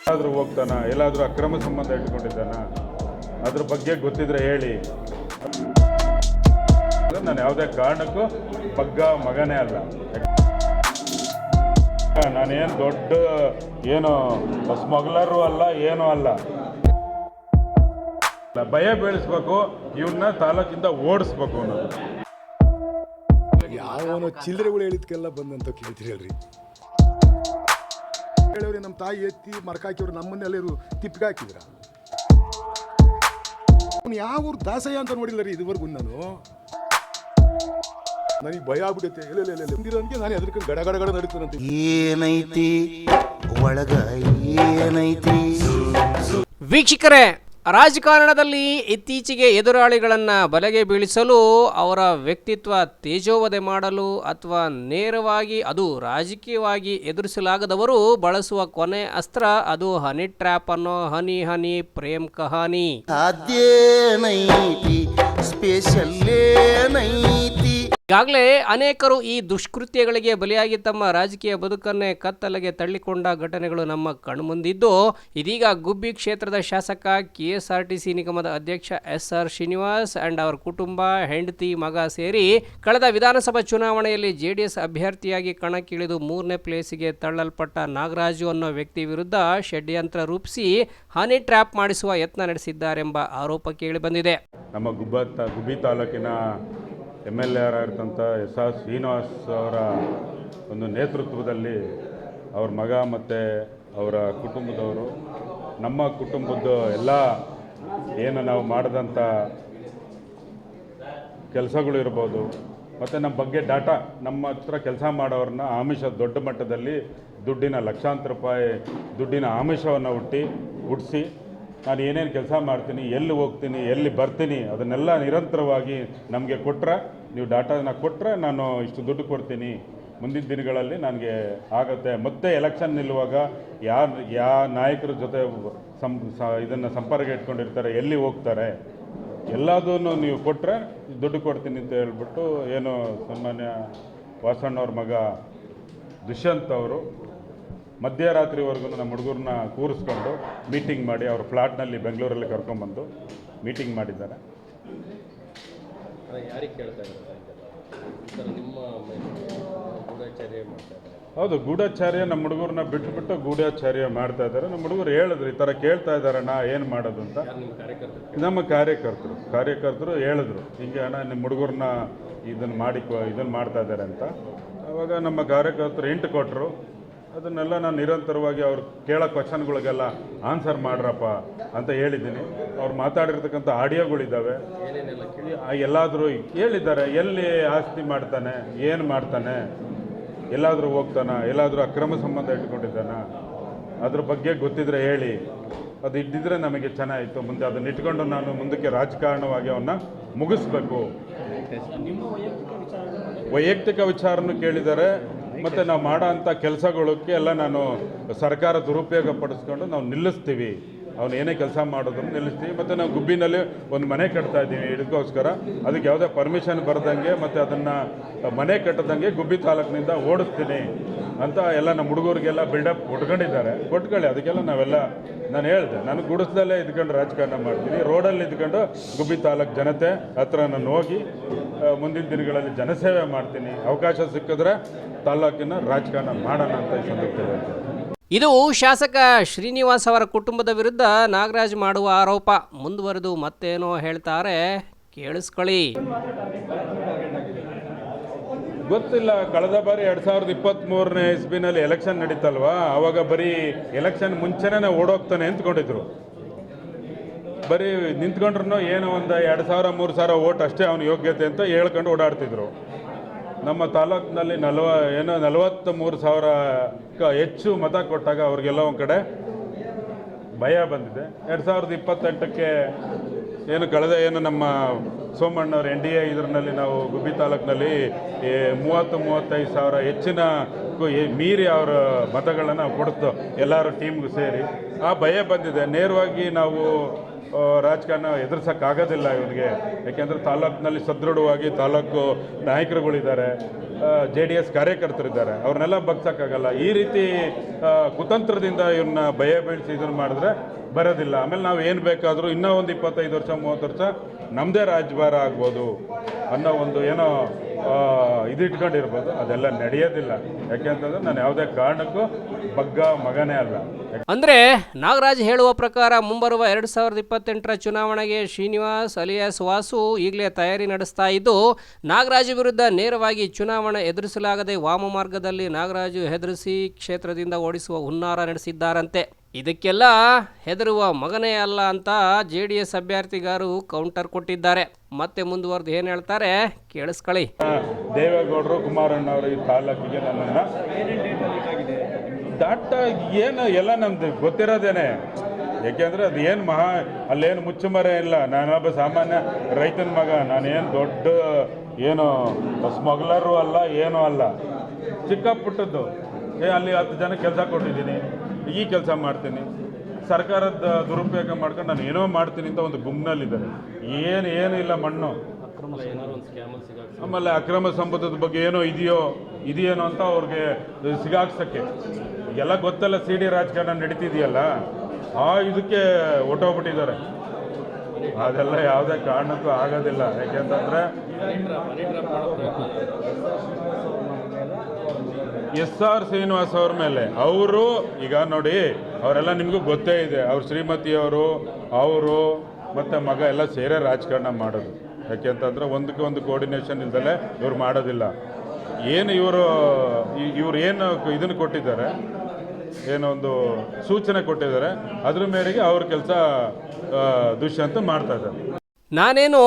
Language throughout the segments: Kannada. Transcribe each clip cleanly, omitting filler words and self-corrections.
ಎಲ್ಲಾದರೂ ಹೋಗ್ತಾನ, ಎಲ್ಲಾದರೂ ಅಕ್ರಮ ಸಂಬಂಧ ಇಟ್ಕೊಂಡಿದ್ದಾನ, ಅದ್ರ ಬಗ್ಗೆ ಗೊತ್ತಿದ್ರೆ ಹೇಳಿ. ನಾನು ಯಾವುದೇ ಕಾರಣಕ್ಕೂ ಮಗನೇ ಅಲ್ಲ. ನಾನೇನು ದೊಡ್ಡ ಏನು ಸ್ಮಗ್ಲರು ಅಲ್ಲ, ಏನೂ ಅಲ್ಲ. ಭಯ ಬೀಳಿಸ್ಬೇಕು, ಇವನ್ನ ತಾಲೂಕಿಂದ ಓಡಿಸ್ಬೇಕು ಅನ್ನೋದು. ಯಾವನು ಚಿಲ್ಲರೆಗಳು ಹೇಳಿದ್ಕೆಲ್ಲ ಬಂದಂತ ಕೇಳ್ತೀರಿ ಹೇಳ್ರಿ. ಹೇಳವ್ರಿ ನಮ್ಮ ತಾಯಿ ಎತ್ತಿ ಮರಕಾಕಿವ್ರು ನಮ್ಮನ್ನೆಲ್ಲರೂ ತಿಪ್ಪಿಗೆ ಹಾಕಿದ್ರ. ಯಾವ ಊರು ದಾಸಯ್ಯ ಅಂತ ನೋಡಿಲ್ಲ ರೀ ಇದುವರೆಗೂ. ನನಗೆ ಭಯ ಆಗ್ಬಿಡುತ್ತೆ. ಎಲ್ಲೆಲ್ಲಿರೋಂಗೆ ನಾನು ಎದ್ರಕೊಂಡು ಗಡ ನಡೀತಾನಂತೆ. ಏನೈತಿ ಒಳಗ ಏನೈತಿ. ವೀಕ್ಷಕರೇ, ರಾಜಕಾರಣದಲ್ಲಿ ಇತ್ತೀಚೆಗೆ ಎದುರಾಳಿಗಳನ್ನು ಬಲೆಗೆ ಬೀಳಿಸಲು, ಅವರ ವ್ಯಕ್ತಿತ್ವ ತೇಜೋವಧೆ ಮಾಡಲು ಅಥವಾ ನೇರವಾಗಿ ಅದು ರಾಜಕೀಯವಾಗಿ ಎದುರಿಸಲಾಗದವರು ಬಳಸುವ ಕೊನೆ ಅಸ್ತ್ರ ಅದು ಹನಿ ಟ್ರ್ಯಾಪ್ ಅನ್ನೋ ಹನಿ ಹನಿ ಪ್ರೇಮ್ ಕಹಾನಿ. ಅದೇನೈತಿ ಸ್ಪೆಷಲ್ ಏನೈತಿ. ಈಗಾಗಲೇ ಅನೇಕರು ಈ ದುಷ್ಕೃತ್ಯಗಳಿಗೆ ಬಲಿಯಾಗಿ ತಮ್ಮ ರಾಜಕೀಯ ಬದುಕನ್ನೇ ಕತ್ತಲೆಗೆ ತಳ್ಳಿಕೊಂಡ ಘಟನೆಗಳು ನಮ್ಮ ಕಣ್ಮುಂದಿದ್ದು, ಇದೀಗ ಗುಬ್ಬಿ ಕ್ಷೇತ್ರದ ಶಾಸಕ ಕೆಎಸ್ಆರ್ಟಿಸಿ ನಿಗಮದ ಅಧ್ಯಕ್ಷ ಎಸ್.ಆರ್. ಶ್ರೀನಿವಾಸ್ ಅಂಡ್ ಅವರ ಕುಟುಂಬ, ಹೆಂಡತಿ, ಮಗ ಸೇರಿ ಕಳೆದ ವಿಧಾನಸಭಾ ಚುನಾವಣೆಯಲ್ಲಿ ಜೆಡಿಎಸ್ ಅಭ್ಯರ್ಥಿಯಾಗಿ ಕಣಕ್ಕಿಳಿದು 3ನೇ ಪ್ಲೇಸಿಗೆ ತಳ್ಳಲ್ಪಟ್ಟ ನಾಗರಾಜು ಅನ್ನೋ ವ್ಯಕ್ತಿ ವಿರುದ್ಧ ಷಡ್ಯಂತ್ರ ರೂಪಿಸಿ ಹನಿ ಟ್ರ್ಯಾಪ್ ಮಾಡಿಸುವ ಯತ್ನ ನಡೆಸಿದ್ದಾರೆಂಬ ಆರೋಪ ಕೇಳಿಬಂದಿದೆ. ನಮ್ಮ ಗುಬ್ಬಿ ತಾಲೂಕಿನ MLA ಆಗಿರ್ತಂಥ ಎಸ್.ಆರ್. ಶ್ರೀನಿವಾಸ್ ಅವರ ಒಂದು ನೇತೃತ್ವದಲ್ಲಿ ಅವ್ರ ಮಗ ಮತ್ತು ಅವರ ಕುಟುಂಬದವರು, ನಮ್ಮ ಕುಟುಂಬದ ಎಲ್ಲ ಏನು ನಾವು ಮಾಡಿದಂಥ ಕೆಲಸಗಳು ಇರ್ಬೋದು, ಮತ್ತು ನಮ್ಮ ಬಗ್ಗೆ ಡಾಟಾ, ನಮ್ಮ ಹತ್ರ ಕೆಲಸ ಮಾಡೋರನ್ನ ಆಮಿಷ ದೊಡ್ಡ ಮಟ್ಟದಲ್ಲಿ ದುಡ್ಡಿನ ಲಕ್ಷಾಂತರ ರೂಪಾಯಿ ದುಡ್ಡಿನ ಆಮಿಷವನ್ನು ಹುಟ್ಟಿಸಿ ನಾನು ಏನೇನು ಕೆಲಸ ಮಾಡ್ತೀನಿ, ಎಲ್ಲಿ ಹೋಗ್ತೀನಿ, ಎಲ್ಲಿ ಬರ್ತೀನಿ, ಅದನ್ನೆಲ್ಲ ನಿರಂತರವಾಗಿ ನಮಗೆ ಕೊಟ್ಟರೆ, ನೀವು ಡಾಟಾನ ಕೊಟ್ಟರೆ ನಾನು ಇಷ್ಟು ದುಡ್ಡು ಕೊಡ್ತೀನಿ, ಮುಂದಿನ ದಿನಗಳಲ್ಲಿ ನನಗೆ ಆಗುತ್ತೆ. ಮತ್ತೆ ಎಲೆಕ್ಷನ್ ನಿಲ್ಲುವಾಗ ಯಾವ ನಾಯಕರ ಜೊತೆ ಇದನ್ನು ಸಂಪರ್ಕ ಇಟ್ಕೊಂಡಿರ್ತಾರೆ, ಎಲ್ಲಿ ಹೋಗ್ತಾರೆ, ಎಲ್ಲದನ್ನು ನೀವು ಕೊಟ್ಟರೆ ದುಡ್ಡು ಕೊಡ್ತೀನಿ ಅಂತ ಹೇಳ್ಬಿಟ್ಟು ಏನು ಸನ್ಮಾನ್ಯ ವಾಸಣ್ಣವ್ರ ಮಗ ದುಷ್ಯಂತ್ ಅವರು ಮಧ್ಯರಾತ್ರಿವರೆಗೂ ನಮ್ಮ ಹುಡುಗರನ್ನ ಕೂರಿಸ್ಕೊಂಡು ಮೀಟಿಂಗ್ ಮಾಡಿ ಅವ್ರ ಫ್ಲಾಟ್ನಲ್ಲಿ ಬೆಂಗಳೂರಲ್ಲಿ ಕರ್ಕೊಂಡ್ಬಂದು ಮೀಟಿಂಗ್ ಮಾಡಿದ್ದಾರೆ. ಹೌದು, ಗೂಢಾಚಾರ್ಯ ನಮ್ಮ ಹುಡುಗರನ್ನ ಬಿಟ್ಟುಬಿಟ್ಟು ಗೂಢಾಚಾರ್ಯ ಮಾಡ್ತಾ ಇದ್ದಾರೆ. ನಮ್ಮ ಹುಡುಗರು ಹೇಳಿದ್ರು, ಈ ಥರ ಕೇಳ್ತಾ ಇದ್ದಾರಣ್ಣ ಏನು ಮಾಡೋದು ಅಂತ. ನಮ್ಮ ಕಾರ್ಯಕರ್ತರು ಹೇಳಿದ್ರು, ಹಿಂಗೆ ಅಣ್ಣ ನಿಮ್ಮ ಹುಡುಗರನ್ನ ಇದನ್ನು ಮಾಡ್ತಾ ಇದ್ದಾರೆ ಅಂತ. ಆವಾಗ ನಮ್ಮ ಕಾರ್ಯಕರ್ತರು ಇಂಟು ಕೊಟ್ಟರು. ಅದನ್ನೆಲ್ಲ ನಾನು ನಿರಂತರವಾಗಿ ಅವ್ರು ಕೇಳೋ ಕ್ವಶನ್ಗಳಿಗೆಲ್ಲ ಆನ್ಸರ್ ಮಾಡ್ರಪ್ಪ ಅಂತ ಹೇಳಿದ್ದೀನಿ. ಅವ್ರು ಮಾತಾಡಿರ್ತಕ್ಕಂಥ ಆಡಿಯೋಗಳಿದ್ದಾವೆ, ಎಲ್ಲಾದರೂ ಹೇಳಿದ್ದಾರೆ. ಎಲ್ಲಿ ಆಸ್ತಿ ಮಾಡ್ತಾನೆ, ಏನು ಮಾಡ್ತಾನೆ, ಎಲ್ಲಾದರೂ ಹೋಗ್ತಾನ, ಎಲ್ಲಾದರೂ ಅಕ್ರಮ ಸಂಬಂಧ ಇಟ್ಕೊಂಡಿದ್ದಾನ, ಅದ್ರ ಬಗ್ಗೆ ಗೊತ್ತಿದ್ರೆ ಹೇಳಿ. ಅದು ಇದ್ದಿದ್ರೆ ನಮಗೆ ಚೆನ್ನಾಗಿತ್ತು. ಮುಂದೆ ಅದನ್ನ ಇಟ್ಕೊಂಡು ನಾನು ಮುಂದಕ್ಕೆ ರಾಜಕಾರಣವಾಗಿ ಅವನ್ನ ಮುಗಿಸ್ಬೇಕು. ವೈಯಕ್ತಿಕ ವಿಚಾರನೂ ಕೇಳಿದ್ದಾರೆ. ಮತ್ತು ನಾವು ಮಾಡೋ ಅಂಥ ಕೆಲಸಗಳಿಗೆ ಎಲ್ಲ ನಾನು ಸರ್ಕಾರ ದುರುಪಯೋಗ ಪಡಿಸ್ಕೊಂಡು ನಾವು ನಿಲ್ಲಿಸ್ತೀವಿ, ಅವನು ಏನೇ ಕೆಲಸ ಮಾಡೋದನ್ನು ನಿಲ್ಲಿಸ್ತೀವಿ. ಮತ್ತು ನಾವು ಗುಬ್ಬಿನಲ್ಲಿ ಒಂದು ಮನೆ ಕಟ್ತಾ ಇದ್ದೀವಿ, ಇದಕ್ಕೋಸ್ಕರ ಅದಕ್ಕೆ ಯಾವುದೇ ಪರ್ಮಿಷನ್ ಬರ್ದಂಗೆ ಮತ್ತು ಅದನ್ನು ಮನೆ ಕಟ್ಟದಂಗೆ ಗುಬ್ಬಿ ತಾಲೂಕಿನಿಂದ ಓಡಿಸ್ತೀನಿ ಅಂತ ಎಲ್ಲ ನಮ್ಮ ಹುಡುಗರಿಗೆಲ್ಲ ಬಿಲ್ಡಪ್ ಕೊಟ್ಕೊಳ್ಳಿ. ಅದಕ್ಕೆಲ್ಲ ನಾವೆಲ್ಲ ನಾನು ಹೇಳಿದೆ, ನಾನು ಗುಡಿಸ್ದಲ್ಲೇ ಇದ್ಕೊಂಡು ರಾಜಕಾರಣ ಮಾಡ್ತೀನಿ, ರೋಡಲ್ಲಿ ಇದ್ಕೊಂಡು ಗುಬ್ಬಿ ತಾಲೂಕು ಜನತೆ ಹತ್ರ ನಾನು ಹೋಗಿ ಮುಂದಿನ ದಿನಗಳಲ್ಲಿ ಜನಸೇವೆ ಮಾಡ್ತೀನಿ. ಅವಕಾಶ ಸಿಕ್ಕಿದ್ರೆ ತಾಲೂಕಿನ ರಾಜಕಾರಣ ಮಾಡೋಣ ಅಂತ ಈ ಸಂದರ್ಭದಲ್ಲಿ. ಇದು ಶಾಸಕ ಶ್ರೀನಿವಾಸ್ ಅವರ ಕುಟುಂಬದ ವಿರುದ್ಧ ನಾಗರಾಜ್ ಮಾಡುವ ಆರೋಪ. ಮುಂದುವರೆದು ಮತ್ತೇನೋ ಹೇಳ್ತಾರೆ, ಕೇಳಿಸ್ಕೊಳ್ಳಿ. ಗೊತ್ತಿಲ್ಲ, ಕಳೆದ ಬಾರಿ 2023ನೇ ಇಸ್ವಿನಲ್ಲಿ ಎಲೆಕ್ಷನ್ ನಡೀತಲ್ವಾ, ಅವಾಗ ಬರೀ ಎಲೆಕ್ಷನ್ ಮುಂಚೆನೇ ಓಡೋಗ್ತಾನೆ ಅಂದ್ಕೊಂಡಿದ್ರು. ಬರೀ ನಿಂತ್ಕೊಂಡ್ರು ಏನೋ ಒಂದು 2,000-3,000 ಓಟ್ ಅಷ್ಟೇ ಅವನ ಯೋಗ್ಯತೆ ಅಂತ ಹೇಳ್ಕೊಂಡು ಓಡಾಡ್ತಿದ್ರು. ನಮ್ಮ ತಾಲೂಕಿನಲ್ಲಿ 43,000 ಹೆಚ್ಚು ಮತ ಕೊಟ್ಟಾಗ ಅವ್ರಿಗೆಲ್ಲ ಒಂದು ಕಡೆ ಭಯ ಬಂದಿದೆ. 2028ಕ್ಕೆ ಏನು ನಮ್ಮ ಸೋಮಣ್ಣವ್ರ NDA ಇದರಲ್ಲಿ ನಾವು ಗುಬ್ಬಿ ತಾಲೂಕಿನಲ್ಲಿ 30-35 ಸಾವಿರ ಹೆಚ್ಚಿನ ಅದಕ್ಕೂ ಮೀರಿ ಅವರ ಮತಗಳನ್ನು ಕೊಡ್ತು ಎಲ್ಲರೂ ಟೀಮ್ಗೂ ಸೇರಿ. ಆ ಭಯ ಬಂದಿದೆ. ನೇರವಾಗಿ ನಾವು ರಾಜಕಾರಣ ಎದುರಿಸೋಕ್ಕಾಗೋದಿಲ್ಲ ಇವನಿಗೆ. ಯಾಕೆಂದರೆ ತಾಲೂಕಿನಲ್ಲಿ ಸದೃಢವಾಗಿ ತಾಲೂಕು ನಾಯಕರುಗಳಿದ್ದಾರೆ, JDS ಕಾರ್ಯಕರ್ತರಿದ್ದಾರೆ, ಅವ್ರನ್ನೆಲ್ಲ ಬಗ್ಸೋಕ್ಕಾಗಲ್ಲ. ಈ ರೀತಿ ಕುತಂತ್ರದಿಂದ ಇವನ್ನ ಭಯ ಬೀಳಿಸಿ ಇದನ್ನು ಮಾಡಿದ್ರೆ ಬರೋದಿಲ್ಲ. ಆಮೇಲೆ ನಾವು ಏನು ಬೇಕಾದರೂ ಇನ್ನೂ ಒಂದು 25 ವರ್ಷ 30 ವರ್ಷ ನಮ್ಮದೇ ರಾಜ್ಯಭಾರ ಆಗ್ಬೋದು ಅನ್ನೋ ಒಂದು ಏನೋ ಇದಿಟ್ಕೊಂಡಿರ್ಬೋದು. ಅದೆಲ್ಲ ನಡೆಯೋದಿಲ್ಲ. ಯಾಕೆಂತಂದ್ರೆ ನಾನು ಯಾವುದೇ ಕಾರಣಕ್ಕೂ ಬಗ್ಗ ಮಗನೇ ಅಲ್ಲ. ಅಂದರೆ ನಾಗರಾಜ್ ಹೇಳುವ ಪ್ರಕಾರ ಮುಂಬರುವ 2028ರ ಚುನಾವಣೆಗೆ ಶ್ರೀನಿವಾಸ್ ಅಲಿಯಾಸ್ ವಾಸು ಈಗಲೇ ತಯಾರಿ ನಡೆಸ್ತಾ ಇದ್ದು, ನಾಗರಾಜ್ ವಿರುದ್ಧ ನೇರವಾಗಿ ಚುನಾವಣೆ ಎದುರಿಸಲಾಗದೆ ವಾಮ ಮಾರ್ಗದಲ್ಲಿ ನಾಗರಾಜು ಹೆದರಿಸಿ ಕ್ಷೇತ್ರದಿಂದ ಓಡಿಸುವ ಹುನ್ನಾರ ನಡೆಸಿದ್ದಾರಂತೆ. ಇದಕ್ಕೆಲ್ಲ ಹೆದರುವ ಮಗನೇ ಅಲ್ಲ ಅಂತ JDS ಅಭ್ಯರ್ಥಿಗಾರು ಕೌಂಟರ್ ಕೊಟ್ಟಿದ್ದಾರೆ. ಮತ್ತೆ ಮುಂದುವರೆದು ಏನು ಹೇಳ್ತಾರೆ ಕೇಳಿಸ್ಕೊಳ್ಳಿ. ದೇವೇಗೌಡರು ಕುಮಾರಣ್ಣವರು ಈ ತಾಲೂಕಿಗೆ ನನ್ನನ್ನು ಏನು ಎಲ್ಲ ನಮ್ದು ಗೊತ್ತಿರೋದೇನೆ. ಯಾಕೆಂದರೆ ಅದು ಏನು ಅಲ್ಲೇನು ಮುಚ್ಚುಮರೆ ಇಲ್ಲ. ನಾನೊಬ್ಬ ಸಾಮಾನ್ಯ ರೈತನ ಮಗ. ನಾನೇನು ದೊಡ್ಡ ಏನು ಸ್ಮಗ್ಲರು ಅಲ್ಲ, ಏನೂ ಅಲ್ಲ. ಚಿಕ್ಕ ಪುಟ್ಟದ್ದು ಅಲ್ಲಿ 10 ಜನ ಕೆಲಸ ಕೊಟ್ಟಿದ್ದೀನಿ, ಈ ಕೆಲಸ ಮಾಡ್ತೀನಿ, ಸರ್ಕಾರದ ದುರುಪಯೋಗ ಮಾಡ್ಕೊಂಡು ನಾನು ಏನೋ ಮಾಡ್ತೀನಿ ಅಂತ ಒಂದು ಗುಂಪಿನಲ್ಲಿದ್ದಾರೆ. ಏನು ಇಲ್ಲ ಮಣ್ಣು. ಆಮೇಲೆ ಅಕ್ರಮ ಸಂಪತ್ತದ ಬಗ್ಗೆ ಏನೋ ಇದೆಯೇನೋ ಅಂತ ಅವ್ರಿಗೆ ಸಿಗಾಕ್ಸೋಕ್ಕೆ ಎಲ್ಲ ಗೊತ್ತಲ್ಲ. CD ರಾಜಕಾರಣ ನಡೀತಿದೆಯಲ್ಲ, ಇದಕ್ಕೆ ಹೊಟ್ಟೋಗ್ಬಿಟ್ಟಿದ್ದಾರೆ. ಅದೆಲ್ಲ ಯಾವುದೇ ಕಾರಣಕ್ಕೂ ಆಗೋದಿಲ್ಲ. ಯಾಕೆಂತಂದರೆ SR ಶ್ರೀನಿವಾಸ್ ಅವ್ರ ಮೇಲೆ ಅವರು ಈಗ ನೋಡಿ, ಅವರೆಲ್ಲ ನಿಮಗೂ ಗೊತ್ತೇ ಇದೆ. ಅವ್ರ ಶ್ರೀಮತಿಯವರು, ಅವರು ಮತ್ತು ಮಗ ಎಲ್ಲ ಸೇರೇ ರಾಜಕಾರಣ ಮಾಡೋದು. ಯಾಕೆಂತಂದರೆ ಒಂದಕ್ಕೆ ಒಂದು ಕೋರ್ಡಿನೇಷನ್ ಇಲ್ದಲೆ ಇವ್ರು ಮಾಡೋದಿಲ್ಲ. ಏನು ಇವರು ಏನು ಇದನ್ನು ಕೊಟ್ಟಿದ್ದಾರೆ, ಏನೋ ಒಂದು ಸೂಚನೆ ಕೊಟ್ಟಿದ್ದಾರೆ, ಅದ್ರ ಮೇರೆಗೆ ಅವ್ರ ಕೆಲಸ ದುಷ್ಯಂತ ಮಾಡ್ತಾ ಇದ್ದಾರೆ. ನಾನೇನು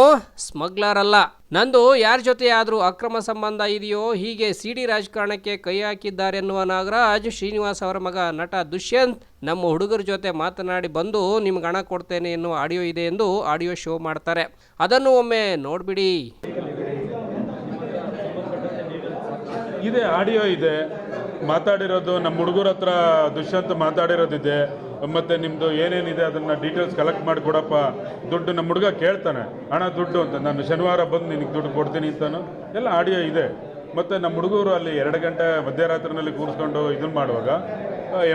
ಸ್ಮಗ್ಲರ್ ಅಲ್ಲ, ನಂದು ಯಾರ ಜೊತೆ ಆದರೂ ಅಕ್ರಮ ಸಂಬಂಧ ಇದೆಯೋ ಹೀಗೆ CD ರಾಜಕಾರಣಕ್ಕೆ ಕೈ ಹಾಕಿದ್ದಾರೆನ್ನುವ ನಾಗರಾಜ್ ಶ್ರೀನಿವಾಸ್ ಅವರ ಮಗ ನಟ ದುಷ್ಯಂತ್ ನಮ್ಮ ಹುಡುಗರ ಜೊತೆ ಮಾತನಾಡಿ ಬಂದು ನಿಮ್ಗೆ ಹಣ ಕೊಡ್ತೇನೆ ಎನ್ನುವ ಆಡಿಯೋ ಇದೆ ಎಂದು ಆಡಿಯೋ ಶೋ ಮಾಡ್ತಾರೆ. ಅದನ್ನು ಒಮ್ಮೆ ನೋಡ್ಬಿಡಿ. ಇದೆ ಆಡಿಯೋ ಇದೆ, ಮಾತಾಡಿರೋದು ನಮ್ಮ ಹುಡುಗರ ಹತ್ರ ದುಷ್ಯಂತ್ ಮಾತಾಡಿರೋದಿದೆ. ಮತ್ತು ನಿಮ್ಮದು ಏನೇನಿದೆ ಅದನ್ನು ಡೀಟೇಲ್ಸ್ ಕಲೆಕ್ಟ್ ಮಾಡಿ ಕೊಡಪ್ಪ, ದುಡ್ಡು ನಮ್ಮ ಹುಡುಗ ಕೇಳ್ತಾನೆ, ಹಣ ದುಡ್ಡು ಅಂತ. ನಾನು ಶನಿವಾರ ಬಂದು ನಿನಗೆ ದುಡ್ಡು ಕೊಡ್ತೀನಿ ಅಂತಾನು ಎಲ್ಲ ಆಡಿಯೋ ಇದೆ. ಮತ್ತು ನಮ್ಮ ಹುಡುಗರು ಅಲ್ಲಿ 2 ಗಂಟೆ ಮಧ್ಯರಾತ್ರಿನಲ್ಲಿ ಕೂರಿಸ್ಕೊಂಡು ಇದನ್ನು ಮಾಡುವಾಗ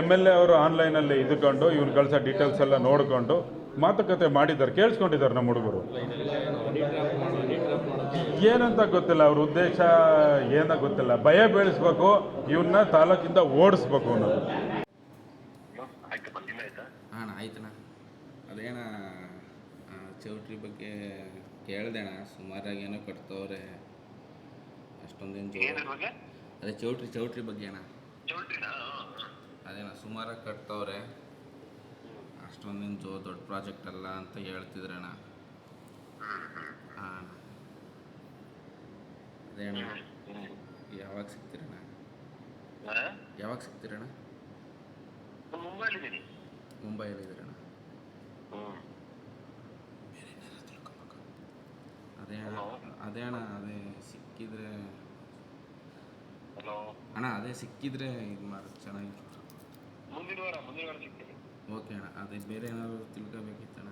MLA ಅವರು ಆನ್ಲೈನಲ್ಲಿ ಇದ್ಕೊಂಡು ಇವ್ನು ಕಳಿಸೋ ಡೀಟೇಲ್ಸ್ ಎಲ್ಲ ನೋಡಿಕೊಂಡು ಮಾತುಕತೆ ಮಾಡಿದ್ದಾರೆ, ಕೇಳಿಸ್ಕೊಂಡಿದ್ದಾರೆ ನಮ್ಮ ಹುಡುಗರು. ಏನಂತ ಗೊತ್ತಿಲ್ಲ, ಅವ್ರ ಉದ್ದೇಶ ಏನೋ ಗೊತ್ತಿಲ್ಲ. ಭಯ ಬೀಳಿಸ್ಬೇಕು, ಇವನ್ನ ತಾಲೂಕಿಂದ ಓಡಿಸ್ಬೇಕು ಅನ್ನೋದು. ಅಣ್ಣ ಆಯ್ತಣ್ಣ. ಅದೇಣ ಚೌಟ್ರಿ ಬಗ್ಗೆ ಕೇಳ್ದೇಣ, ಸುಮಾರಾಗಿ ಏನೋ ಕಟ್ತವ್ರೆ, ಅಷ್ಟೊಂದೇನು ಅದೇ ಚೌಟ್ರಿ ಬಗ್ಗೆ ಅಣ್ಣ. ಅದೇಣ ಸುಮಾರಾಗಿ ಕಟ್ತವ್ರೆ, ಅಷ್ಟೊಂದೇನು ದೊಡ್ಡ ಪ್ರಾಜೆಕ್ಟ್ ಅಲ್ಲ ಅಂತ ಹೇಳ್ತಿದ್ರಣ್ಣ. ಹಾಂ ಅದೇ ಅಣ್ಣ. ಯಾವಾಗ ಸಿಗ್ತೀರಣ್ಣ? ಮುಂಬೈಲಿದ್ದೀರಣ್ಣ? ಅದೇ ಅಣ್ಣ, ಸಿಕ್ಕಿದ್ರೆ ಅದೇ ಸಿಕ್ಕಿದ್ರೆ ಇದು ಮಾಡೋದು ಚೆನ್ನಾಗಿತ್ತು. ಮುಂದಿನ ವಾರ ಸಿಗ್ತೀನಿ. ಓಕೆ ಅಣ್ಣ. ಅದೇ ಬೇರೆ ಏನಾದ್ರು ತಿಳ್ಕೊಬೇಕಿತ್ತಣ್ಣ?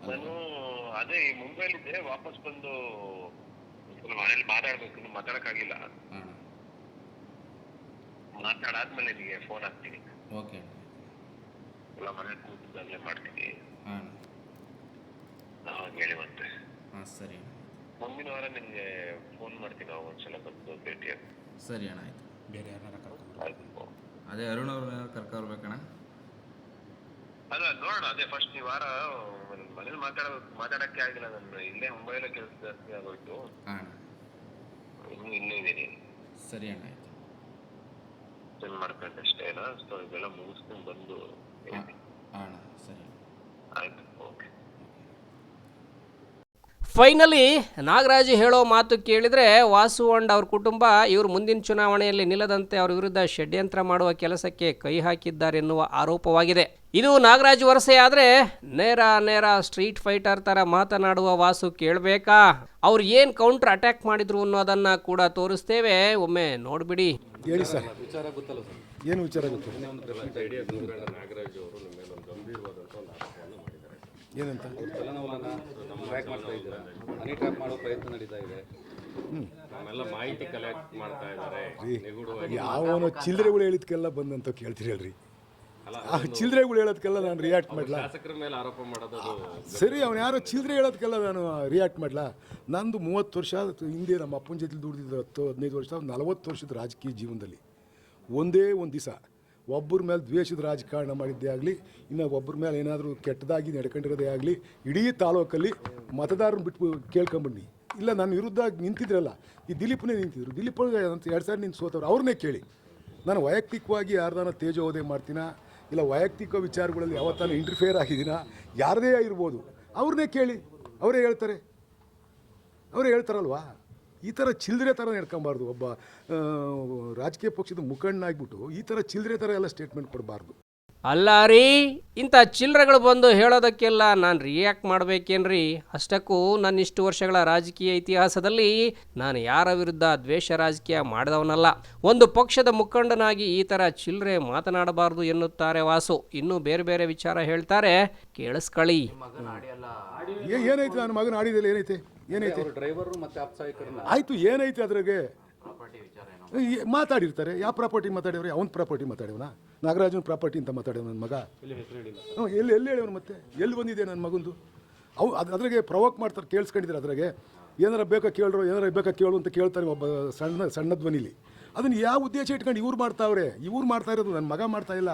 ನಾನು ಅದೇ ಮುಂಬೈಲಿದ್ದೆ, ವಾಪಸ್ ಬಂದು ಮನೇಲಿ ಮಾತಾಡ್ಬೇಕು, ಮಾತಾಡಕ್ಕಾಗಿಲ್ಲ. ಮಾತಾಡಾದ್ಮೇಲೆ ನಿಮಗೆ ಫೋನ್ ಹಾಕ್ತೀನಿ. ಓಕೆ ಎಲ್ಲ ಮನೇಲಿ ಕೂತಿದ್ದಾಗಲೇ ಮಾಡ್ತೀನಿ. ಹಾಂ ಹೇಳಿ ಮತ್ತೆ. ಹಾಂ ಸರಿ ಅಣ್ಣ. ಮುಂದಿನ ವಾರ ನಿಮಗೆ ಫೋನ್ ಮಾಡ್ತೀನಿ, ನಾವು ಒಂದ್ಸಲ ಬಂದು ಭೇಟಿಯಾಗಿ. ಸರಿ ಅಣ್ಣ ಆಯಿತು. ಬೇರೆ ಯಾರು ಕರ್ಕೊಂಡು ಅದೇ ಅರುಣ್ ಅವ್ರನ್ನ ಕರ್ಕೊರ್ಬೇಕಣ್ಣ? ಅದ ನೋಡೋಣ. ಅದೇ ಫಸ್ಟ್ ಈ ವಾರ ಮನೇಲಿ ಮಾತಾಡಕ್ಕೆ ಆಗಿಲ್ಲ. ನಾನು ಇಲ್ಲೇ ಮುಂಬೈಲೇ ಕೆಲಸ ಜಾಸ್ತಿ ಆಗೋಯ್ತು. ಇನ್ನು ಇಲ್ಲೇ ಇದ್ದೀನಿ. ಸರಿ ಅಣ್ಣ ಆಯ್ತು. ಚೆಂದ ಮಾಡ್ಕೊಂಡೆ ಅಷ್ಟೇನಾ? ಸೊ ಇದೆಲ್ಲ ಮುಗಿಸ್ಕೊಂಡು ಬಂದು ಅಣ್ಣ ಸರಿ ಆಯ್ತು. ಓಕೆ. ಫೈನಲಿ ನಾಗರಾಜ್ ಹೇಳೋ ಮಾತು ಕೇಳಿದರೆ ವಾಸು ಅಂಡ್ ಅವ್ರ ಕುಟುಂಬ ಇವರು ಮುಂದಿನ ಚುನಾವಣೆಯಲ್ಲಿ ನಿಲ್ಲದಂತೆ ಅವ್ರ ವಿರುದ್ಧ ಷಡ್ಯಂತ್ರ ಮಾಡುವ ಕೆಲಸಕ್ಕೆ ಕೈ ಹಾಕಿದ್ದಾರೆ ಎನ್ನುವ ಆರೋಪವಾಗಿದೆ. ಇದು ನಾಗರಾಜ್ ವರಸೆಯಾದರೆ ನೇರ ಸ್ಟ್ರೀಟ್ ಫೈಟರ್ ಥರ ಮಾತನಾಡುವ ವಾಸು ಕೇಳಬೇಕಾ? ಅವ್ರು ಏನು ಕೌಂಟರ್ ಅಟ್ಯಾಕ್ ಮಾಡಿದ್ರು ಅನ್ನೋದನ್ನು ಕೂಡ ತೋರಿಸ್ತೇವೆ, ಒಮ್ಮೆ ನೋಡಿಬಿಡಿ. ಹೇಳಿ ಸರ್, ಏನು ವಿಚಾರ ಗೊತ್ತಿಲ್ಲ ಏನಂತ ಮಾಹಿತಿ ಕಲೆಕ್ಟ್ ಮಾಡ್ತಾ ಇದ್ದಾರೆ. ಯಾವನೋ ಚಿಲ್ಲರೆಗಳು ಹೇಳಿದ್ಕೆಲ್ಲ ಬಂದಂತ ಕೇಳ್ತೀರಿ ಹೇಳ್ರಿ. ಆ ಚಿಲ್ಲರೆಗಳು ಹೇಳೋದಕ್ಕೆಲ್ಲ ನಾನು ರಿಯಾಕ್ಟ್ ಮಾಡಲ. ಸರಿ, ಅವನು ಯಾರೋ ಚಿಲ್ಲರೆ ಹೇಳೋದಕ್ಕೆಲ್ಲ ನಾನು ರಿಯಾಕ್ಟ್ ಮಾಡಲ. ನಂದು 30 ವರ್ಷ ಹಿಂದೆ ನಮ್ಮ ಅಪ್ಪನ ಜೊತೆ ದುಡಿದಿದ್ದು 10-15 ವರ್ಷ, 40 ವರ್ಷದ ರಾಜಕೀಯ ಜೀವನದಲ್ಲಿ ಒಂದೇ ಒಂದು ದಿವಸ ಒಬ್ಬರ ಮೇಲೆ ದ್ವೇಷದ ರಾಜಕಾರಣ ಮಾಡಿದ್ದೇ ಆಗಲಿ, ಇನ್ನು ಒಬ್ಬರ ಮೇಲೆ ಏನಾದರೂ ಕೆಟ್ಟದಾಗಿ ನಡ್ಕೊಂಡಿರೋದೇ ಆಗಲಿ, ಇಡೀ ತಾಲೂಕಲ್ಲಿ ಮತದಾರನ ಬಿಟ್ಟು ಕೇಳ್ಕೊಂಬನ್ನಿ. ಇಲ್ಲ, ನನ್ನ ವಿರುದ್ಧ ನಿಂತಿದ್ರಲ್ಲ, ಈ ದಿಲೀಪ್ನೇ ನಿಂತಿದ್ರು. ದಿಲೀಪ್ ಅಂತ 2 ಸಾರಿ ನಿಂತು ಸೋತವ್ರು, ಅವ್ರನ್ನೇ ಕೇಳಿ. ನಾನು ವೈಯಕ್ತಿಕವಾಗಿ ಯಾರ್ದಾನ ತೇಜೋವಧೆ ಮಾಡ್ತೀನ, ಇಲ್ಲ ವೈಯಕ್ತಿಕ ವಿಚಾರಗಳಲ್ಲಿ ಯಾವತ್ತಾನು ಇಂಟರ್ಫಿಯರ್ ಆಗಿದ್ದೀನ, ಯಾರದೇ ಇರ್ಬೋದು, ಅವ್ರನ್ನೇ ಕೇಳಿ, ಅವರೇ ಹೇಳ್ತಾರಲ್ವಾ. ಈ ಥರ ಚಿಲ್ಲರೆ ಥರ ನಡ್ಕೊಬಾರ್ದು. ಒಬ್ಬ ರಾಜಕೀಯ ಪಕ್ಷದ ಮುಖಂಡನಾಗ್ಬಿಟ್ಟು ಈ ಥರ ಚಿಲ್ಲರೆ ಥರ ಎಲ್ಲ ಸ್ಟೇಟ್ಮೆಂಟ್ ಕೊಡಬಾರ್ದು. ಅಲ್ಲ ರೀ, ಇಂಥ ಚಿಲ್ಲರೆಗಳು ಬಂದು ಹೇಳೋದಕ್ಕೆಲ್ಲ ನಾನು ರಿಯಾಕ್ಟ್ ಮಾಡಬೇಕೇನ್ರಿ? ಅಷ್ಟಕ್ಕೂ ನನ್ನ ಇಷ್ಟು ವರ್ಷಗಳ ರಾಜಕೀಯ ಇತಿಹಾಸದಲ್ಲಿ ನಾನು ಯಾರ ವಿರುದ್ಧ ದ್ವೇಷ ರಾಜಕೀಯ ಮಾಡಿದವನಲ್ಲ. ಒಂದು ಪಕ್ಷದ ಮುಖಂಡನಾಗಿ ಈ ಥರ ಚಿಲ್ಲರೆ ಮಾತನಾಡಬಾರ್ದು ಎನ್ನುತ್ತಾರೆ ವಾಸು. ಇನ್ನೂ ಬೇರೆ ಬೇರೆ ವಿಚಾರ ಹೇಳ್ತಾರೆ, ಕೇಳಿಸ್ಕೊಳ್ಳಿ. ಏನೈತೆ ನನ್ನ ಮಗನ ಆಡಿದಲ್ಲಿ ಏನೈತೆ ಆಯಿತು, ಏನೈತೆ ಅದ್ರಾಗೆ ಮಾತಾಡಿರ್ತಾರೆ. ಯಾವ ಪ್ರಾಪರ್ಟಿ ಮಾತಾಡ್ಯವ್ರೆ? ಅವ್ನ ಪ್ರಾಪರ್ಟಿ ಮಾತಾಡ್ಯವನ? ನಾಗರಾಜನ ಪ್ರಾಪರ್ಟಿ ಅಂತ ಮಾತಾಡ್ಯವ ನನ್ನ ಮಗ. ಎಲ್ಲಿ ಹೇಳ್ಯವನು? ಮತ್ತೆ ಎಲ್ಲಿ ಬಂದಿದೆ ನನ್ನ ಮಗಂದು? ಅದ್ರಾಗೆ ಪ್ರವೋಕ್ ಮಾಡ್ತಾರೆ, ಕೇಳಿಸ್ಕೊಂಡಿದ್ದಾರೆ. ಅದ್ರಾಗೆ ಏನಾರ ಬೇಕಾ ಕೇಳ್ರು, ಏನಾರ ಬೇಕಾ ಕೇಳು ಅಂತ ಕೇಳ್ತಾರೆ ಒಬ್ಬ ಸಣ್ಣ ಧ್ವನಿಲಿ. ಅದನ್ನು ಯಾವ ಉದ್ದೇಶ ಇಟ್ಕೊಂಡು ಇವ್ರು ಮಾಡ್ತಾವ್ರೆ? ಇವ್ರು ಮಾಡ್ತಾ ಇರೋದು, ನನ್ನ ಮಗ ಮಾಡ್ತಾ ಇಲ್ಲ.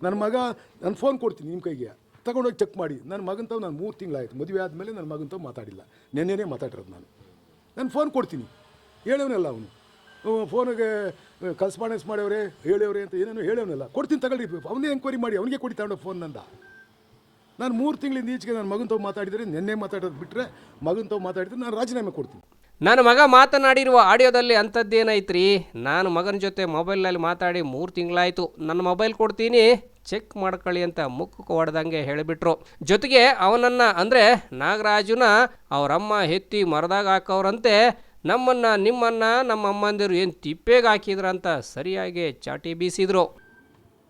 ನನ್ನ ಮಗ, ನಾನು ಫೋನ್ ಕೊಡ್ತೀನಿ ನಿಮ್ಮ ಕೈಗೆ, ತಗೊಂಡೋಗಿ ಚೆಕ್ ಮಾಡಿ. ನನ್ನ ಮಗಂತವ್ ನಾನು 3 ತಿಂಗಳಾಯ್ತು ಮದುವೆ ಆದಮೇಲೆ ನನ್ನ ಮಗಂತವ್ ಮಾತಾಡಿಲ್ಲ. ನೆನ್ನೆನೇ ಮಾತಾಡಿರೋದು ನಾನು ಫೋನ್ ಕೊಡ್ತೀನಿ. ಹೇಳೋನಲ್ಲ ಅವನು, ಫೋನಿಗೆ ಕರೆಸ್ಪಾಂಡೆನ್ಸ್ ಮಾಡ್ಯವ್ರೆ, ಹೇಳವ್ರೆ ಅಂತ ಏನೇನೋ ಹೇಳೋನಲ್ಲ. ಕೊಡ್ತೀನಿ, ತಗೊಳ್ಳಿ, ಅವನೇ ಎಂಕ್ವೈರಿ ಮಾಡಿ ಅವನಿಗೆ ಕೊಡಿ ತಗೊಂಡು ಫೋನ್ ನಂದ. ನಾನು 3 ತಿಂಗಳಿಂದ ಈಚೆಗೆ ನನ್ನ ಮಗಂತವ್ ಮಾತಾಡಿದರೆ, ನೆನ್ನೆ ಮಾತಾಡೋದು ಬಿಟ್ಟರೆ ಮಗಂತವ್ ಮಾತಾಡಿದ್ರೆ ನಾನು ರಾಜೀನಾಮೆ ಕೊಡ್ತೀನಿ. ನನ್ನ ಮಗ ಮಾತನಾಡಿರುವ ಆಡಿಯೋದಲ್ಲಿ ಅಂಥದ್ದೇನೈತ್ರಿ? ನಾನು ಮಗನ ಜೊತೆ ಮೊಬೈಲ್ನಲ್ಲಿ ಮಾತಾಡಿ 3 ತಿಂಗಳಾಯಿತು, ನನ್ನ ಮೊಬೈಲ್ ಕೊಡ್ತೀನಿ, ಚೆಕ್ ಮಾಡ್ಕೊಳ್ಳಿ ಅಂತ ಮುಖಕ್ಕೆ ಹೊಡೆದಂಗೆ ಹೇಳಿಬಿಟ್ರು. ಜೊತೆಗೆ ಅವನನ್ನು ಅಂದರೆ ನಾಗರಾಜುನ ಅವರಮ್ಮ ಎತ್ತಿ ಮರದಾಗ ಹಾಕೋರಂತೆ, ನಿಮ್ಮನ್ನ ನಮ್ಮ ಅಮ್ಮಂದಿರು ಏನು ತಿಪ್ಪೆಗೆ ಹಾಕಿದ್ರಂತ ಸರಿಯಾಗಿ ಚಾಟಿ ಬೀಸಿದ್ರು.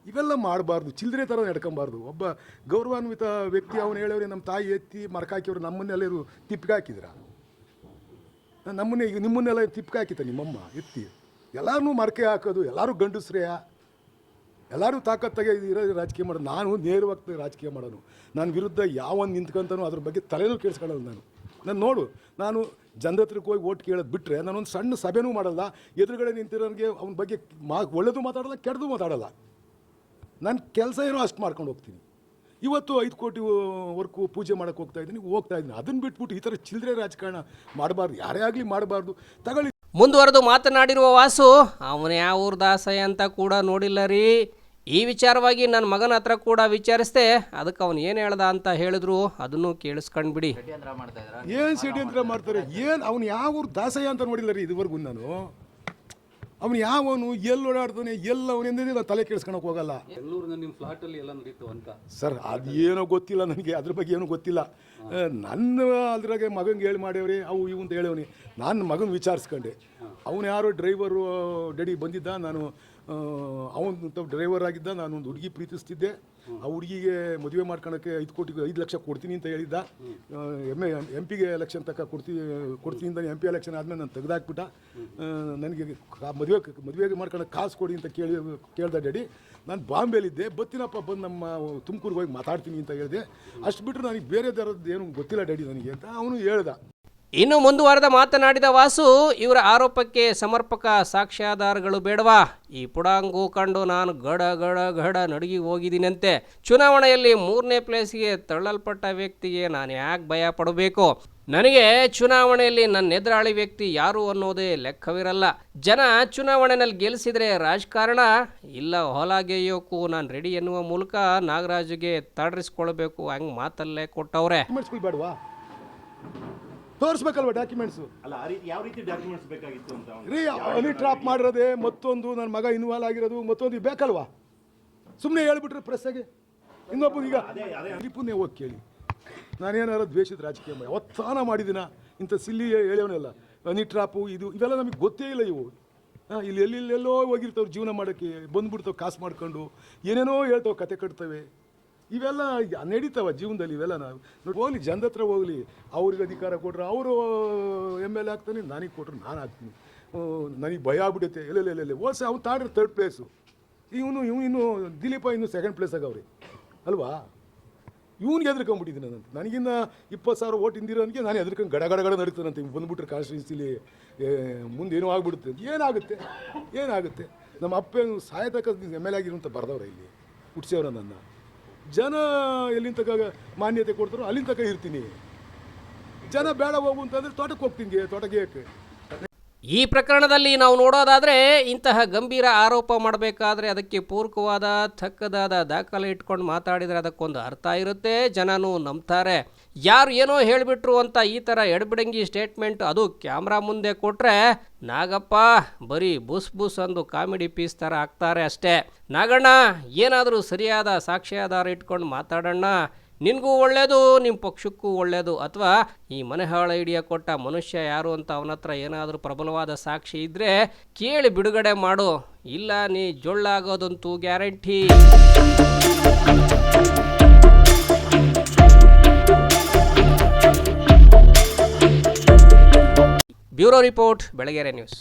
ಇವೆಲ್ಲ ಮಾಡಬಾರ್ದು, ಚಿಲ್ಲರೆ ಥರ ನಡ್ಕೊಬಾರ್ದು. ಒಬ್ಬ ಗೌರವಾನ್ವಿತ ವ್ಯಕ್ತಿ ಅವನು ಹೇಳವ್ರೆ, ನಮ್ಮ ತಾಯಿ ಎತ್ತಿ ಮರಕಾಕಿಯವರು ನಮ್ಮನ್ನೆಲ್ಲರೂ ತಿಪ್ಪಿಗೆ ಹಾಕಿದ್ರ? ನಮ್ಮನ್ನೇ ಈಗ ನಿಮ್ಮನ್ನೆಲ್ಲ ತಿಪ್ಪಿಗೆ ಹಾಕಿತ್ತ ನಿಮ್ಮಮ್ಮ ಎತ್ತಿ? ಎಲ್ಲರೂ ಮರಕೆ ಹಾಕೋದು, ಎಲ್ಲರೂ ಗಂಡಸ್ರೆಯ, ಎಲ್ಲರೂ ತಾಕತ್ತಾಗೆ ಇರೋ ರಾಜಕೀಯ ಮಾಡೋದು. ನಾನು ನೇರವಾಗಿ ರಾಜಕೀಯ ಮಾಡೋನು. ನನ್ನ ವಿರುದ್ಧ ಯಾವನು ನಿಂತ್ಕೊಂತಾನೋ ಅದ್ರ ಬಗ್ಗೆ ತಲೆನೂ ಕೇಳಿಸ್ಕೊಳ್ಳೋದು. ನಾನು ನೋಡು, ನಾನು ಜನರ ಹತ್ರಕ್ಕೆ ಹೋಗಿ ಓಟ್ ಕೇಳೋದು ಬಿಟ್ಟರೆ ನಾನೊಂದು ಸಣ್ಣ ಸಭೆನೂ ಮಾಡಲ್ಲ. ಎದುರುಗಡೆ ನಿಂತಿರೋನಿಗೆ ಅವನ ಬಗ್ಗೆ ಒಳ್ಳೆಯದು ಮಾತಾಡಲ್ಲ, ಕೆಟ್ಟದು ಮಾತಾಡಲ್ಲ. ನನ್ನ ಕೆಲಸ ಏನೋ ಅಷ್ಟು ಮಾಡ್ಕೊಂಡು ಹೋಗ್ತೀನಿ. ಇವತ್ತು 5 ಕೋಟಿವರೆಗೂ ಪೂಜೆ ಮಾಡೋಕ್ಕೆ ಹೋಗ್ತಾ ಇದ್ದೀನಿ. ಅದನ್ನು ಬಿಟ್ಬಿಟ್ಟು ಈ ಥರ ಚಿಲ್ಲರೆ ರಾಜಕಾರಣ ಮಾಡಬಾರ್ದು, ಯಾರೇ ಆಗಲಿ ಮಾಡಬಾರ್ದು. ತಗೊಳ್ಳಿ. ಮುಂದುವರೆದು ಮಾತನಾಡಿರುವ ವಾಸು, ಅವನ ಯಾವ ಊರು ದಾಸಯ್ಯ ಅಂತ ಕೂಡ ನೋಡಿಲ್ಲ ರೀ. ಈ ವಿಚಾರವಾಗಿ ನನ್ನ ಮಗನ ಹತ್ರ ಕೂಡ ವಿಚಾರಿಸ್ದೆ, ಅದಕ್ಕೆ ಅವನು ಏನು ಹೇಳ್ದ ಅಂತ ಹೇಳಿದ್ರು, ಅದನ್ನು ಕೇಳಿಸ್ಕೊಂಡ್ಬಿಡಿ. ಏನು ಷಡ್ಯಂತ್ರ ಮಾಡ್ತಾರೆ? ಏನು ಅವನು ಯಾವ ಊರು ದಾಸಯ್ಯ ಅಂತ ನೋಡಿಲ್ಲ ರೀ ಇದುವರೆಗೂ ನಾನು. ಅವನು ಯಾವನು, ಎಲ್ಲಿ ಓಡಾಡ್ತಾನೆ, ಎಲ್ಲ ಅವನಿಂದ ನಾನು ತಲೆ ಕೇಳಿಸ್ಕೊಳಕ್ಕೆ ಹೋಗಲ್ಲ. ನಿಮ್ಮ ಫ್ಲಾಟಲ್ಲಿ ಎಲ್ಲ ನಡೀತು ಅಂತ ಸರ್, ಅದು ಏನೋ ಗೊತ್ತಿಲ್ಲ ನನಗೆ, ಅದ್ರ ಬಗ್ಗೆ ಏನೂ ಗೊತ್ತಿಲ್ಲ. ನನ್ನ ಅದ್ರಾಗೆ ಮಗಂಗೆ ಹೇಳಿ ಮಾಡ್ಯವ್ರಿ ಅವು ಇವು ಅಂತ ಹೇಳವನಿ. ನಾನು ಮಗನ ವಿಚಾರಿಸ್ಕೊಂಡೆ. ಅವನು ಯಾರೋ ಡ್ರೈವರು ಡೆಡಿ ಬಂದಿದ್ದ, ನಾನು ಅವನು ಡ್ರೈವರ್ ಆಗಿದ್ದ. ನಾನು ಒಂದು ಹುಡುಗಿ ಪ್ರೀತಿಸ್ತಿದ್ದೆ. ಆ ಹುಡುಗಿಗೆ ಮದುವೆ ಮಾಡ್ಕೊಳಕ್ಕೆ 5 ಲಕ್ಷ ಕೊಡ್ತೀನಿ ಅಂತ ಹೇಳಿದ್ದ. MP ಗೆ ಎಲೆಕ್ಷನ್ ಕೊಡ್ತೀನಿ ಅಂತ MP ಎಲೆಕ್ಷನ್ ಆದಮೇಲೆ ನಾನು ತೆಗೆದಾಕ್ಬಿಟ್ಟ. ನನಗೆ ಮದುವೆಗೆ ಮಾಡ್ಕೊಳಕ್ಕೆ ಕಾಸು ಕೊಡಿ ಅಂತ ಕೇಳ್ದ ಡ್ಯಾಡಿ. ನಾನು ಬಾಂಬೆಲಿದ್ದೆ, ಬರ್ತೀನಪ್ಪ, ಬಂದು ನಮ್ಮ ತುಮಕೂರಿಗೆ ಹೋಗಿ ಮಾತಾಡ್ತೀನಿ ಅಂತ ಹೇಳಿದೆ. ಅಷ್ಟು ಬಿಟ್ಟರೆ ನನಗೆ ಬೇರೆ ಥರದ್ದು ಏನು ಗೊತ್ತಿಲ್ಲ ಡ್ಯಾಡಿ ನನಗೆ ಅಂತ ಅವನು ಹೇಳ್ದ. ಇನ್ನು ಮುಂದುವರೆದ ಮಾತನಾಡಿದ ವಾಸು, ಇವರ ಆರೋಪಕ್ಕೆ ಸಮರ್ಪಕ ಸಾಕ್ಷ್ಯಾಧಾರಗಳು ಬೇಡವಾ? ಈ ಪುಡಾಂಗು ಕಂಡು ನಾನು ಗಡ ನಡುಗಿ ಹೋಗಿದ್ದೀನಂತೆ. ಚುನಾವಣೆಯಲ್ಲಿ 3ನೇ ಪ್ಲೇಸ್ಗೆ ತಳ್ಳಲ್ಪಟ್ಟ ವ್ಯಕ್ತಿಗೆ ನಾನು ಯಾಕೆ ಭಯ ಪಡಬೇಕು? ನನಗೆ ಚುನಾವಣೆಯಲ್ಲಿ ನನ್ನ ಎದುರಾಳಿ ವ್ಯಕ್ತಿ ಯಾರು ಅನ್ನೋದೇ ಲೆಕ್ಕವಿರಲ್ಲ. ಜನ ಚುನಾವಣೆಯಲ್ಲಿ ಗೆಲ್ಲಿಸಿದ್ರೆ ರಾಜಕಾರಣ, ಇಲ್ಲ ಹೊಲಗೆಯ್ಯೋಕ್ಕೂ ನಾನು ರೆಡಿ ಎನ್ನುವ ಮೂಲಕ ನಾಗರಾಜುಗೆ ತಡರಿಸ್ಕೊಳ್ಬೇಕು. ಹಂಗೆ ಮಾತಲ್ಲೇ ಕೊಟ್ಟವ್ರೆ. ತೋರಿಸ್ಬೇಕಲ್ವ ಡಾಕ್ಯುಮೆಂಟ್ಸು. ಅಲ್ಲ ಆ ರೀತಿ ಯಾವ ರೀತಿ ಡಾಕ್ಯುಮೆಂಟ್ಸ್ ಬೇಕಾಗಿತ್ತು ಅಂತ ರೀ ಹನಿ ಟ್ರಾಪ್ ಮಾಡಿರೋದೆ, ಮತ್ತೊಂದು ನನ್ನ ಮಗ ಇನ್ವಾಲ್ವ್ ಆಗಿರೋದು, ಮತ್ತೊಂದು ಬೇಕಲ್ವಾ? ಸುಮ್ಮನೆ ಹೇಳ್ಬಿಟ್ರೆ ಪ್ರೆಸ್ಸಾಗೆ ಇನ್ನೊಬ್ಬ ಈಗ ರಿಪುನೇ ಹೋಗಿ ಕೇಳಿ. ನಾನೇನಾರು ದ್ವೇಷದ ರಾಜಕೀಯ ಮಾಡಿ ಅವತ್ತಾನ ಮಾಡಿದ್ದೀನ? ಇಂಥ ಸಿಲ್ಲಿ ಹೇಳೋನೆಲ್ಲ ಹನಿ ಟ್ರಾಪು ಇವೆಲ್ಲ ನಮಗೆ ಗೊತ್ತೇ ಇಲ್ಲ. ಇವು ಇಲ್ಲಿ ಎಲ್ಲೆಲ್ಲೋ ಹೋಗಿರ್ತವ್ರು ಜೀವನ ಮಾಡೋಕ್ಕೆ, ಬಂದ್ಬಿಡ್ತಾವೆ ಕಾಸು ಮಾಡ್ಕೊಂಡು ಏನೇನೋ ಹೇಳ್ತಾವೆ, ಕತೆ ಕಟ್ತವೆ. ಇವೆಲ್ಲ ನಡೀತಾವ ಜೀವನದಲ್ಲಿ. ಇವೆಲ್ಲ ನಾವು ಹೋಗ್ಲಿ, ಜನದ ಹತ್ರ ಹೋಗಲಿ, ಅವ್ರಿಗೆ ಅಧಿಕಾರ ಕೊಟ್ಟರೆ ಅವರು MLA ಆಗ್ತಾನೆ, ನನಗೆ ಕೊಟ್ಟರು ನಾನು ಆಗ್ತೀನಿ. ನನಗೆ ಭಯ ಆಗ್ಬಿಡುತ್ತೆ. ಎಲ್ಲೆಲ್ಲೆಲ್ಲೆಲ್ಲ ಓದಿಸಿ ಅವ್ನು ತಾಡ್ರೆ 3rd ಪ್ಲೇಸು, ಇನ್ನು ದಿಲೀಪ ಇನ್ನು 2nd ಪ್ಲೇಸ್ ಆಗವ್ರಿ ಅಲ್ವಾ? ಇವ್ನಿಗೆ ಹೆದರ್ಕೊಂಡ್ಬಿಟ್ಟಿದ್ದೀನಿ ನಾನಂತ. ನನಗಿನ್ನ 20,000 ಓಟ್ ಹಿಂದಿರೋನಿಗೆ ನಾನು ಹೆದರ್ಕೊಂಡು ಗಡ ನಡೀತಾನಂತೆ. ಬಂದುಬಿಟ್ರೆ ಕಾನ್ಸ್ಟಿಟ್ಯೂನ್ಸಿಲಿ ಮುಂದೇನೋ ಆಗ್ಬಿಡುತ್ತೆ. ಏನಾಗುತ್ತೆ? ನಮ್ಮ ಅಪ್ಪ ಸಾಯತಕ್ಕ MLA ಆಗಿರುವಂತ ಬರ್ದವ್ರೆ, ಇಲ್ಲಿ ಹುಟ್ಸ್ಯವ್ರ ನನ್ನ. ಜನ ಎಲ್ಲಿಂದ ತಗ ಮಾನ್ಯತೆ ಕೊಡ್ತಾರೋ ಅಲ್ಲಿಂದ ತಗ ಇರ್ತೀನಿ. ಜನ ಬೇಡ ಹೋಗು ಅಂತಂದರೆ ತೋಟಕ್ಕೆ ಹೋಗ್ತೀನಿ, ತೋಟಕ್ಕೆ. ಈ ಪ್ರಕರಣದಲ್ಲಿ ನಾವು ನೋಡೋದಾದರೆ ಇಂತಹ ಗಂಭೀರ ಆರೋಪ ಮಾಡಬೇಕಾದ್ರೆ ಅದಕ್ಕೆ ಪೂರಕವಾದ ತಕ್ಕದಾದ ದಾಖಲೆ ಇಟ್ಕೊಂಡು ಮಾತಾಡಿದರೆ ಅದಕ್ಕೊಂದು ಅರ್ಥ ಇರುತ್ತೆ, ಜನನೂ ನಂಬ್ತಾರೆ. ಯಾರು ಏನೋ ಹೇಳಿಬಿಟ್ರು ಅಂತ ಈ ಥರ ಎಡಬಿಡಂಗಿ ಸ್ಟೇಟ್ಮೆಂಟ್ ಅದು ಕ್ಯಾಮ್ರಾ ಮುಂದೆ ಕೊಟ್ಟರೆ ನಾಗಪ್ಪ ಬರೀ ಬುಸ್ ಅಂದು ಕಾಮಿಡಿ ಪೀಸ್ ಥರ ಆಗ್ತಾರೆ ಅಷ್ಟೇ. ನಾಗಣ್ಣ, ಏನಾದರೂ ಸರಿಯಾದ ಸಾಕ್ಷ್ಯಾಧಾರ ಇಟ್ಕೊಂಡು ಮಾತಾಡೋಣ, ನಿನಗೂ ಒಳ್ಳೆಯದು, ನಿಮ್ಮ ಪಕ್ಷಕ್ಕೂ ಒಳ್ಳೆಯದು. ಅಥವಾ ಈ ಮನೆಹಾಳ ಐಡಿಯಾ ಕೊಟ್ಟ ಮನುಷ್ಯ ಯಾರು ಅಂತ ಅವನ ಹತ್ರ ಏನಾದರೂ ಪ್ರಬಲವಾದ ಸಾಕ್ಷಿ ಇದ್ದರೆ ಕೇಳಿ ಬಿಡುಗಡೆ ಮಾಡು, ಇಲ್ಲ ನೀ ಜೊಳ್ಳಾಗೋದಂತೂ guarantee. Bureau report, Belagere news.